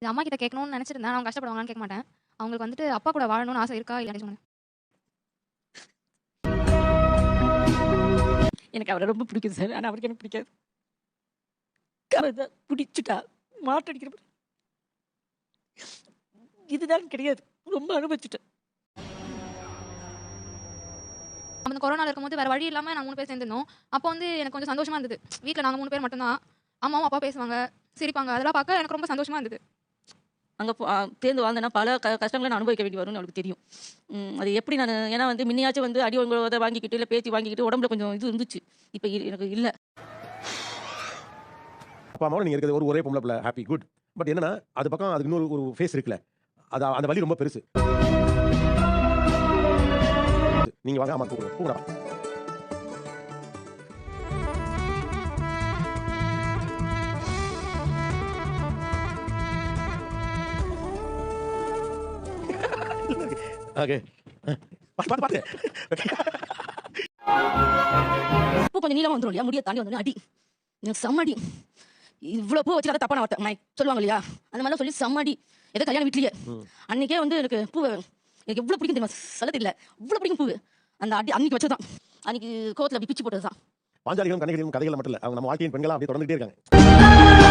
இது அம்மா கிட்ட கேட்கணும்னு நினைச்சிருந்தேன். அவங்க கஷ்டப்படுவாங்கன்னு கேட்க மாட்டேன். அவங்களுக்கு வந்துட்டு அப்பா கூட வாழணும்னு ஆசை இருக்கா இல்லைன்னு சொன்னேன். எனக்கு அவரை ரொம்ப பிடிக்கும் சார். ஆனால் அவருக்கு எனக்கு பிடிக்காது. பிடிச்சிட்டா மாட்டடிக்கிற இதுதான் கிடையாது. ரொம்ப அனுபவிச்சுட்டேன். அந்த கொரோனால இருக்கும்போது வேற வழி இல்லாம நாங்க 3 பேர் சேர்ந்துருந்தோம். அப்போ வந்து எனக்கு கொஞ்சம் சந்தோஷமா இருந்தது. வீட்ல நாங்க 3 பேர் மட்டும்தான். அம்மாவும் அப்பா பேசுவாங்க, சிரிப்பாங்க. அதெல்லாம் பார்க்க எனக்கு ரொம்ப சந்தோஷமா இருந்தது. அங்கே சேர்ந்து வாழ்ந்தேன்னா பல கஷ்டங்களை நான் அனுபவிக்க வேண்டி வரும்னு அவளுக்கு தெரியும். அது எப்படி நான் ஏன்னா வந்து முன்னையாச்சும் வந்து அடி உங்களை வாங்கிக்கிட்டு இல்லை பேச்சு வாங்கிக்கிட்டு உடம்புல கொஞ்சம் இது இருந்துச்சு. இப்போ எனக்கு இல்லை. அப்பா அம்மாவோட நீங்க இருக்கிறது ஒரே பொம்பளை பிள்ளை, ஹாப்பி குட். பட் என்னன்னா அது பக்கம் அதுக்கு இன்னொரு ஒரு ஃபேஸ் இருக்குல்ல, அது அந்த வலி ரொம்ப பெருசு. நீங்க வாங்க, அம்மா கூப்பிடுறேன். ஓகே, பாத்து இப்போ கொஞ்சம் நீளமா வந்துடும் இல்லையா, முடிய தாண்டி வந்து அடி எனக்கு செம்மடி. இவ்வளோ பூ வச்சு அதை தப்பான வார்த்தை சொல்லுவாங்க இல்லையா, அந்த மாதிரிலாம் சொல்லி செம்மடி. ஏதோ கல்யாணம் வீட்லயே அன்னைக்கே வந்து எனக்கு பூ எனக்கு எவ்வளோ பிடிக்கும் தெரியுமா, சொல்ல தெரியல, இவ்வளோ பிடிக்கும் பூ. அந்த அடி அன்னைக்கு வச்சதான், அன்னைக்கு கோவத்தில் அப்படி பிச்சு போட்டதுதான். பாஞ்சாலிகளும் கண்ணகிகளும் கதைகள் மட்டும் இல்லை, அவங்க நம்ம வாழ்க்கையின் பெண்களாக அப்படியே தொடர்ந்துகிட்டே இருக்காங்க.